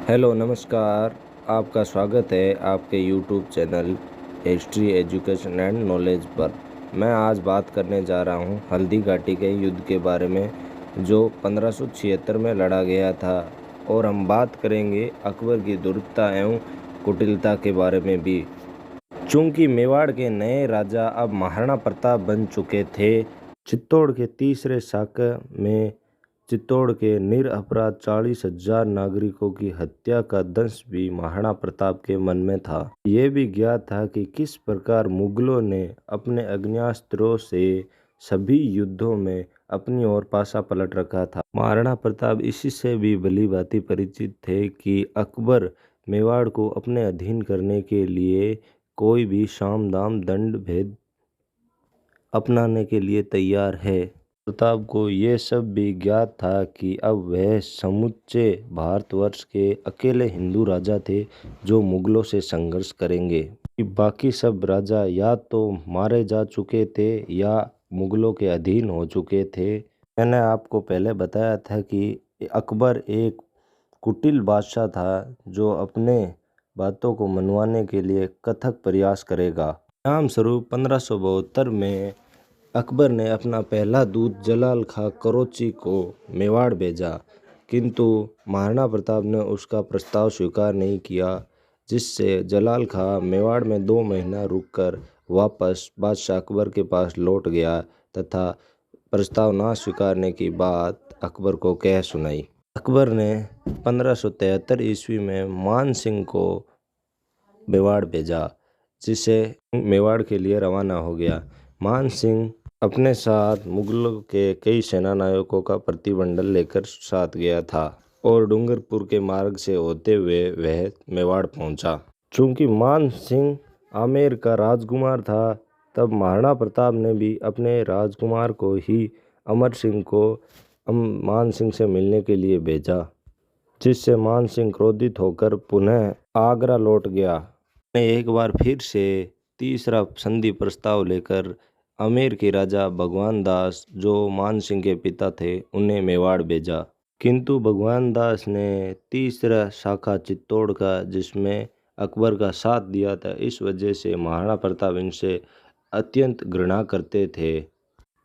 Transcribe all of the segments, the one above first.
Hello नमस्कार। आपका स्वागत है आपके YouTube channel history education and knowledge पर। मैं आज बात करने जा रहा हूं हल्दी घाटी के युद्ध के बारे में जो 1576 में लड़ा गया था, और हम बात करेंगे अकबर की धूर्तता एवं कुटिलता के बारे में भी। चूंकि मेवाड़ के नए राजा अब महाराणा प्रताप बन चुके थे, चित्तौड़ के तीसरे शाका में चित्तौड़ के निरपराध 40,000 नागरिकों की हत्या का दंश भी महाराणा प्रताप के मन में था। ये भी ज्ञात था कि किस प्रकार मुगलों ने अपने अग्न्यास्त्रों से सभी युद्धों में अपनी ओर पासा पलट रखा था। महाराणा प्रताप इसी से भी भली भांति परिचित थे कि अकबर मेवाड़ को अपने अधीन करने के लिए कोई भी साम दाम दंड भेद अपनाने के लिए तैयार है। प्रताप को ये सब भी ज्ञात था कि अब वह समूचे भारतवर्ष के अकेले हिंदू राजा थे जो मुगलों से संघर्ष करेंगे। बाकी सब राजा या तो मारे जा चुके थे या मुगलों के अधीन हो चुके थे। मैंने आपको पहले बताया था कि अकबर एक कुटिल बादशाह था जो अपने बातों को मनवाने के लिए कथक प्रयास करेगा। परिणाम स्वरूप 1572 में अकबर ने अपना पहला दूत जलाल खां करोची को मेवाड़ भेजा, किंतु महाराणा प्रताप ने उसका प्रस्ताव स्वीकार नहीं किया, जिससे जलाल खां मेवाड़ में 2 महीना रुककर वापस बादशाह अकबर के पास लौट गया तथा प्रस्ताव ना स्वीकारने की बात अकबर को कह सुनाई। अकबर ने 1573 ईस्वी में मान सिंह को मेवाड़ भेजा, जिसे मेवाड़ के लिए रवाना हो गया। मान सिंह अपने साथ मुगलों के कई सेनानायकों का प्रतिबंधन लेकर साथ गया था और डूंगरपुर के मार्ग से होते हुए वह मेवाड़ पहुंचा। चूंकि मान सिंह आमेर का राजकुमार था, तब महाराणा प्रताप ने भी अपने राजकुमार को ही अमर सिंह को मान सिंह से मिलने के लिए भेजा, जिससे मान सिंह क्रोधित होकर पुनः आगरा लौट गया। एक बार फिर से तीसरा संधि प्रस्ताव लेकर आमेर के राजा भगवान दास, जो मान सिंह के पिता थे, उन्हें मेवाड़ भेजा, किंतु भगवान दास ने तीसरा शाखा चित्तौड़ का, जिसमें अकबर का साथ दिया था, इस वजह से महाराणा प्रताप इनसे अत्यंत घृणा करते थे।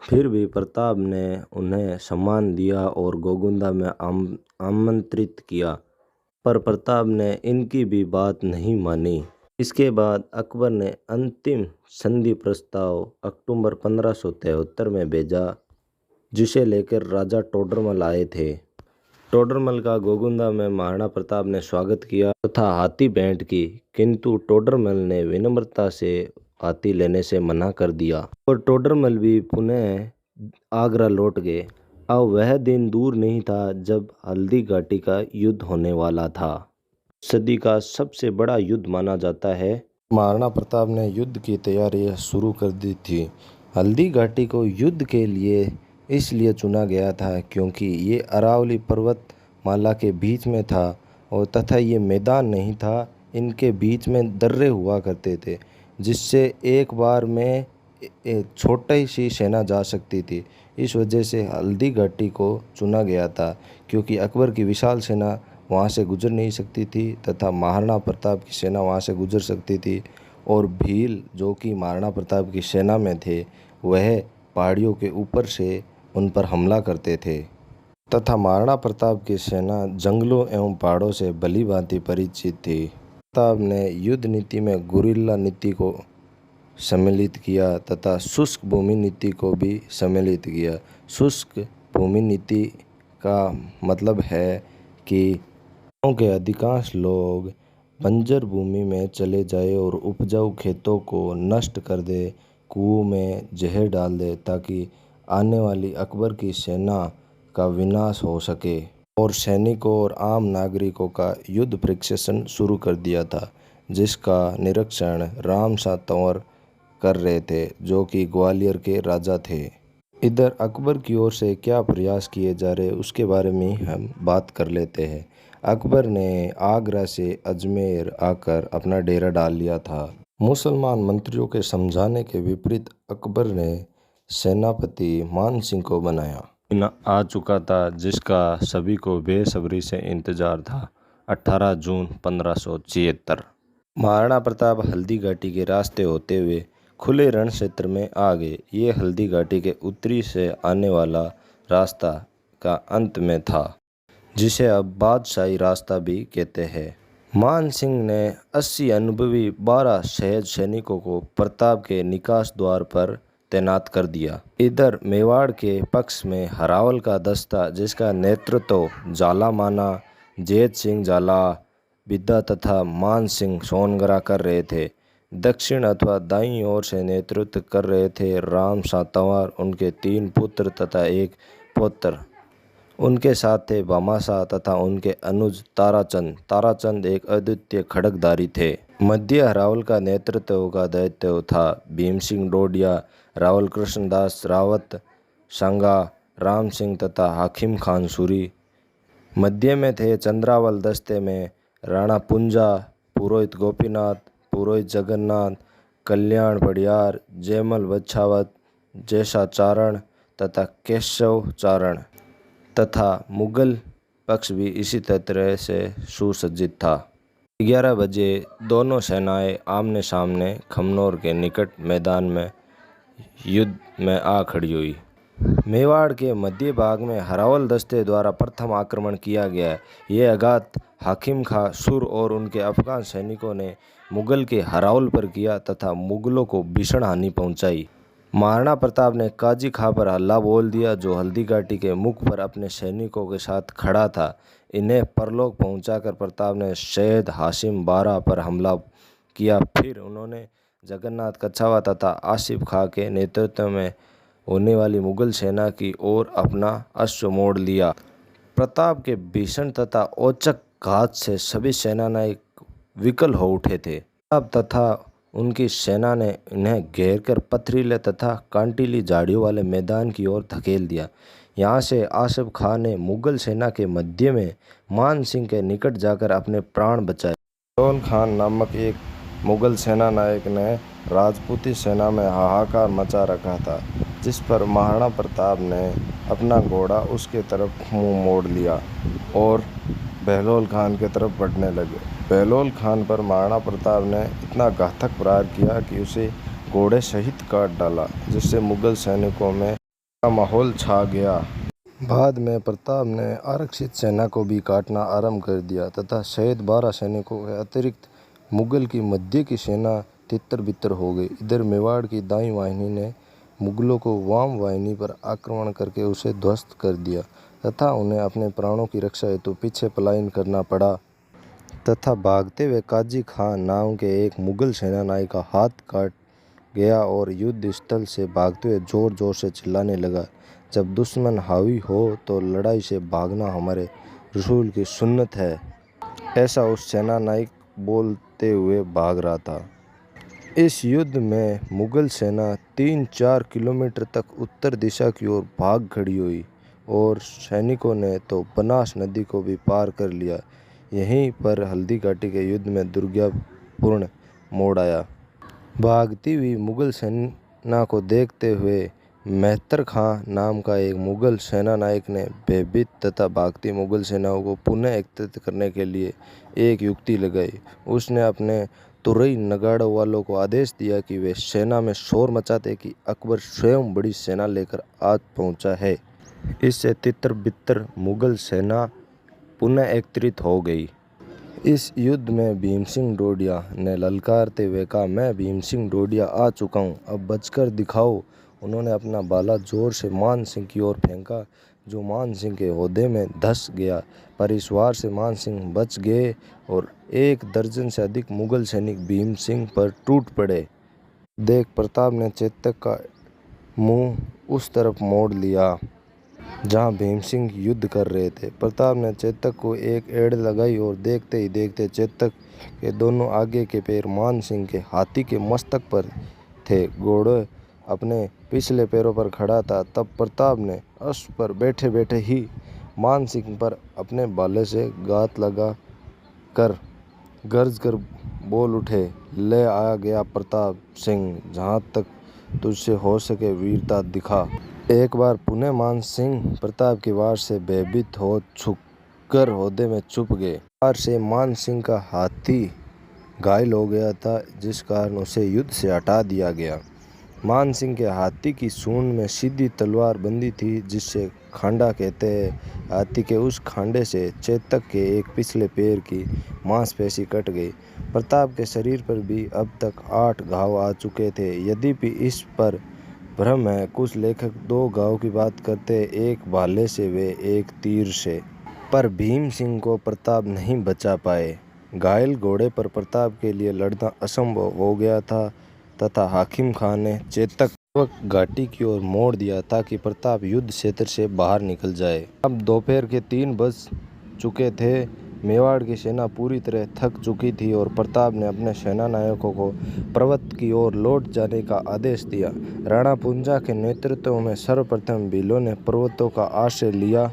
फिर भी प्रताप ने उन्हें सम्मान दिया और गोगुंदा में आमंत्रित किया, पर प्रताप ने इनकी भी बात नहीं मानी। इसके बाद अकबर ने अंतिम संधि प्रस्ताव अक्टूबर 1573 में भेजा, जिसे लेकर राजा टोडरमल आए थे। टोडरमल का गोगुंदा में महाराणा प्रताप ने स्वागत किया तथा हाथी भेंट की, किंतु टोडरमल ने विनम्रता से हाथी लेने से मना कर दिया और टोडरमल भी पुनः आगरा लौट गए। अब वह दिन दूर नहीं था जब हल्दी घाटी का युद्ध होने वाला था। सदी का सबसे बड़ा युद्ध माना जाता है। महाराणा प्रताप ने युद्ध की तैयारियां शुरू कर दी थी। हल्दी घाटी को युद्ध के लिए इसलिए चुना गया था क्योंकि ये अरावली पर्वतमाला के बीच में था और तथा ये मैदान नहीं था, इनके बीच में दर्रे हुआ करते थे, जिससे एक बार में छोटी सी सेना जा सकती थी। इस वजह से हल्दी घाटी को चुना गया था, क्योंकि अकबर की विशाल सेना वहाँ से गुजर नहीं सकती थी तथा महाराणा प्रताप की सेना वहाँ से गुजर सकती थी, और भील जो कि महाराणा प्रताप की सेना में थे, वह पहाड़ियों के ऊपर से उन पर हमला करते थे तथा महाराणा प्रताप की सेना जंगलों एवं पहाड़ों से भली भांति परिचित थी। प्रताप ने युद्ध नीति में गुरिल्ला नीति को सम्मिलित किया तथा शुष्क भूमि नीति को भी सम्मिलित किया। शुष्क भूमि नीति का मतलब है कि गाँव के अधिकांश लोग बंजर भूमि में चले जाए और उपजाऊ खेतों को नष्ट कर दे, कुओं में जहर डाल दे, ताकि आने वाली अकबर की सेना का विनाश हो सके। और सैनिकों और आम नागरिकों का युद्ध प्रशिक्षण शुरू कर दिया था, जिसका निरीक्षण राम शाह तंवर कर रहे थे, जो कि ग्वालियर के राजा थे। इधर अकबर की ओर से क्या प्रयास किए जा रहे उसके बारे में हम बात कर लेते हैं। अकबर ने आगरा से अजमेर आकर अपना डेरा डाल लिया था। मुसलमान मंत्रियों के समझाने के विपरीत अकबर ने सेनापति मान सिंह को बनाया। आ चुका था, जिसका सभी को बेसब्री से इंतजार था। 18 जून 1576। महाराणा प्रताप हल्दी घाटी के रास्ते होते हुए खुले रण क्षेत्र में आ गए। ये हल्दी घाटी के उत्तरी से आने वाला रास्ता का अंत में था, जिसे अब बादशाही रास्ता भी कहते हैं। मान सिंह ने 80 अनुभवी 12 सहज सैनिकों को प्रताप के निकास द्वार पर तैनात कर दिया। इधर मेवाड़ के पक्ष में हरावल का दस्ता, जिसका नेतृत्व जाला माना, जैत सिंह जाला, बिद्दा तथा मान सिंह सोनगरा कर रहे थे। दक्षिण अथवा दाईं ओर से नेतृत्व कर रहे थे राम सातवार, उनके 3 पुत्र तथा 1 पौत्र। उनके साथ थे भामाशाह तथा उनके अनुज ताराचंद। ताराचंद एक अद्वितीय खड्गधारी थे। मध्य हरावल का नेतृत्व का दायित्व था भीम सिंह डोडिया, रावल कृष्णदास रावत, संगा राम सिंह तथा हाकिम खान सूरी। मध्य में थे चंद्रावल दस्ते में राणा पुंजा, पुरोहित गोपीनाथ, पुरोहित जगन्नाथ, कल्याण पड़ियार, जयमल बछावत, जैसा चारण तथा केशव चारण तथा मुगल पक्ष भी इसी तरह से सुसज्जित था। 11 बजे दोनों सेनाएं आमने सामने खमनोर के निकट मैदान में युद्ध में आ खड़ी हुई। मेवाड़ के मध्य भाग में हरावल दस्ते द्वारा प्रथम आक्रमण किया गया। ये आघात हाकिम खां सुर और उनके अफगान सैनिकों ने मुगल के हरावल पर किया तथा मुगलों को भीषण हानि पहुंचाई। महाराणा प्रताप ने काजी खां पर हल्ला बोल दिया, जो हल्दी घाटी के मुख पर अपने सैनिकों के साथ खड़ा था। इन्हें परलोक पहुंचाकर प्रताप ने सैयद हाशिम बारा पर हमला किया। फिर उन्होंने जगन्नाथ कछावा तथा आसिफ खां के नेतृत्व में होने वाली मुगल सेना की ओर अपना अश्व मोड़ लिया। प्रताप के भीषण तथा औचक घात से सभी सेनानायक विकल हो उठे थे। प्रताप तथा उनकी सेना ने इन्हें घेरकर पथरीले तथा कांटीली झाड़ियों वाले मैदान की ओर धकेल दिया। यहाँ से आसिफ खां ने मुगल सेना के मध्य में मान सिंह के निकट जाकर अपने प्राण बचाए। बहलोल खान नामक एक मुगल सेना नायक ने राजपूती सेना में हाहाकार मचा रखा था, जिस पर महाराणा प्रताप ने अपना घोड़ा उसके तरफ मुंह मोड़ लिया और बहलोल खान की तरफ बढ़ने लगे। बहलोल खान पर महाराणा प्रताप ने इतना घातक प्रहार किया कि उसे घोड़े सहित काट डाला, जिससे मुगल सैनिकों में का माहौल छा गया। बाद में प्रताप ने आरक्षित सेना को भी काटना आरंभ कर दिया तथा शहीद 12 सैनिकों के अतिरिक्त मुगल की मध्य की सेना तितर-बितर हो गई। इधर मेवाड़ की दाईं वाहिनी ने मुगलों को वाम वाहिनी पर आक्रमण करके उसे ध्वस्त कर दिया तथा उन्हें अपने प्राणों की रक्षा हेतु पीछे पलायन करना पड़ा तथा भागते हुए काजी खां नाम के एक मुगल सेनानायक का हाथ काट गया और युद्ध स्थल से भागते हुए जोर जोर से चिल्लाने लगा, जब दुश्मन हावी हो तो लड़ाई से भागना हमारे रसूल की सुन्नत है। ऐसा उस सेनानायक बोलते हुए भाग रहा था। इस युद्ध में मुगल सेना 3-4 किलोमीटर तक उत्तर दिशा की ओर भाग खड़ी हुई और सैनिकों ने तो बनास नदी को भी पार कर लिया। यहीं पर हल्दी घाटी के युद्ध में दुर्भाग्यपूर्ण मोड़ आया। भागती हुई मुगल सेना को देखते हुए मेहतर खां नाम का एक मुगल सेनानायक ने भयभीत तथा भागती मुगल सेनाओं को पुनः एकत्रित करने के लिए एक युक्ति लगाई। उसने अपने तुरई नगाड़ों वालों को आदेश दिया कि वे सेना में शोर मचाते कि अकबर स्वयं बड़ी सेना लेकर आ पहुंचा है। इससे तितर-बितर मुगल सेना पुनः एकत्रित हो गई। इस युद्ध में भीम सिंह डोडिया ने ललकारते हुए कहा, मैं भीम सिंह डोडिया आ चुका हूँ, अब बचकर दिखाओ। उन्होंने अपना भाला जोर से मान सिंह की ओर फेंका, जो मान सिंह के ओहदे में धंस गया, पर इस वार से मान सिंह बच गए और 1 दर्जन से अधिक मुगल सैनिक भीम सिंह पर टूट पड़े। देख प्रताप ने चेतक का मुंह उस तरफ मोड़ लिया जहां भीम सिंह युद्ध कर रहे थे। प्रताप ने चेतक को एक एड़ लगाई और देखते ही देखते चेतक के दोनों आगे के पैर मान सिंह के हाथी के मस्तक पर थे। घोड़ा अपने पिछले पैरों पर खड़ा था। तब प्रताप ने अश्व पर बैठे बैठे ही मान सिंह पर अपने भाले से घात लगा कर गर्ज कर बोल उठे, ले आ गया प्रताप सिंह, जहाँ तक तुझसे हो सके वीरता दिखा। एक बार पुनः मान सिंह प्रताप की वार से भयभीत हो झुककर ओहदे में छुप गए। हार से मान सिंह का हाथी घायल हो गया था, जिस कारण उसे युद्ध से हटा दिया गया। मान सिंह के हाथी की सूंड में सीधी तलवार बंधी थी, जिससे खांडा कहते हैं। हाथी के उस खांडे से चेतक के एक पिछले पैर की मांसपेशी कट गई। प्रताप के शरीर पर भी अब तक 8 घाव आ चुके थे। यद्यपि इस पर भ्रम है। कुछ लेखक 2 घाव की बात करते हैं, एक भाले से व एक तीर से। पर भीम सिंह को प्रताप नहीं बचा पाए। घायल घोड़े पर प्रताप के लिए लड़ना असंभव हो गया था तथा हाकिम खान ने चेतक घाटी की ओर मोड़ दिया ताकि प्रताप युद्ध क्षेत्र से बाहर निकल जाए। अब दोपहर के 3 बज चुके थे। मेवाड़ की सेना पूरी तरह थक चुकी थी और प्रताप ने अपने सेनानायकों को पर्वत की ओर लौट जाने का आदेश दिया। राणा पुंजा के नेतृत्व में सर्वप्रथम भीलों ने पर्वतों का आश्रय लिया।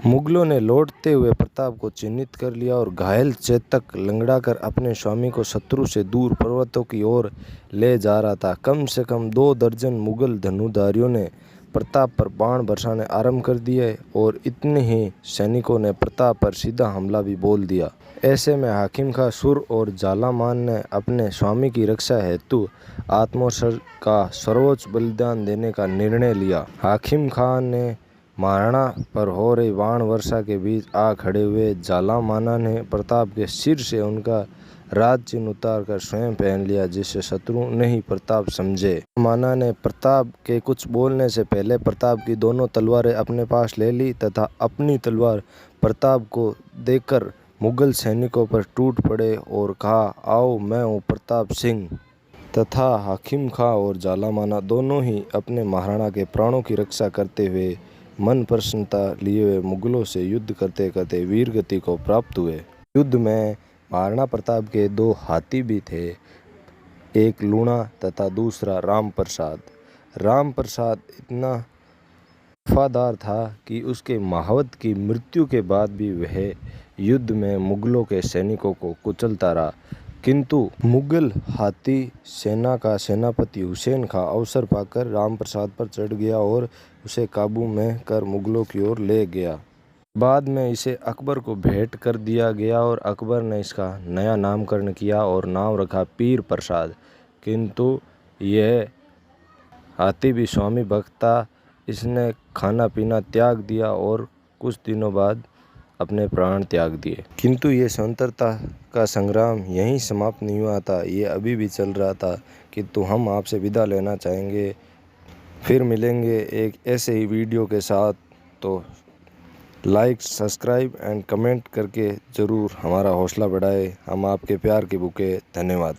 मुगलों ने लौटते हुए प्रताप को चिन्हित कर लिया और घायल चेतक लंगड़ाकर अपने स्वामी को शत्रु से दूर पर्वतों की ओर ले जा रहा था। कम से कम 2 दर्जन मुगल धनुधारियों ने प्रताप पर बाण बरसाने आरंभ कर दिए और इतने ही सैनिकों ने प्रताप पर सीधा हमला भी बोल दिया। ऐसे में हाकिम खां सुर और झालामान ने अपने स्वामी की रक्षा हेतु आत्मोत्सर्ग का सर्वोच्च बलिदान देने का निर्णय लिया। हाकिम खान ने महाराणा पर हो रही बाण वर्षा के बीच आ खड़े हुए। झालामाना ने प्रताप के सिर से उनका राज चिन्ह उतार कर स्वयं पहन लिया, जिससे शत्रु नहीं प्रताप समझे। माना ने प्रताप के कुछ बोलने से पहले प्रताप की दोनों तलवारें अपने पास ले ली तथा अपनी तलवार प्रताप को देकर मुगल सैनिकों पर टूट पड़े और कहा, आओ मैं हूँ प्रताप सिंह। तथा हाकिम खां और झालामाना दोनों ही अपने महाराणा के प्राणों की रक्षा करते हुए मन प्रसन्नता लिए हुए मुगलों से युद्ध करते करते वीर गति को प्राप्त हुए। युद्ध में महाराणा प्रताप के 2 हाथी भी थे, एक लूणा तथा दूसरा राम प्रसाद। राम प्रसाद इतना वफादार था कि उसके महावत की मृत्यु के बाद भी वह युद्ध में मुगलों के सैनिकों को कुचलता रहा। किंतु मुगल हाथी सेना का सेनापति हुसैन खां अवसर पाकर राम प्रसाद पर चढ़ गया और उसे काबू में कर मुगलों की ओर ले गया। बाद में इसे अकबर को भेंट कर दिया गया और अकबर ने इसका नया नामकरण किया और नाम रखा पीर प्रसाद। किंतु यह हाथी भी स्वामी भक्त था। इसने खाना पीना त्याग दिया और कुछ दिनों बाद अपने प्राण त्याग दिए। किंतु ये स्वतंत्रता का संग्राम यहीं समाप्त नहीं हुआ था, ये अभी भी चल रहा था। किंतु हम आपसे विदा लेना चाहेंगे। फिर मिलेंगे एक ऐसे ही वीडियो के साथ। तो लाइक, सब्सक्राइब एंड कमेंट करके ज़रूर हमारा हौसला बढ़ाएं। हम आपके प्यार के भूखे। धन्यवाद।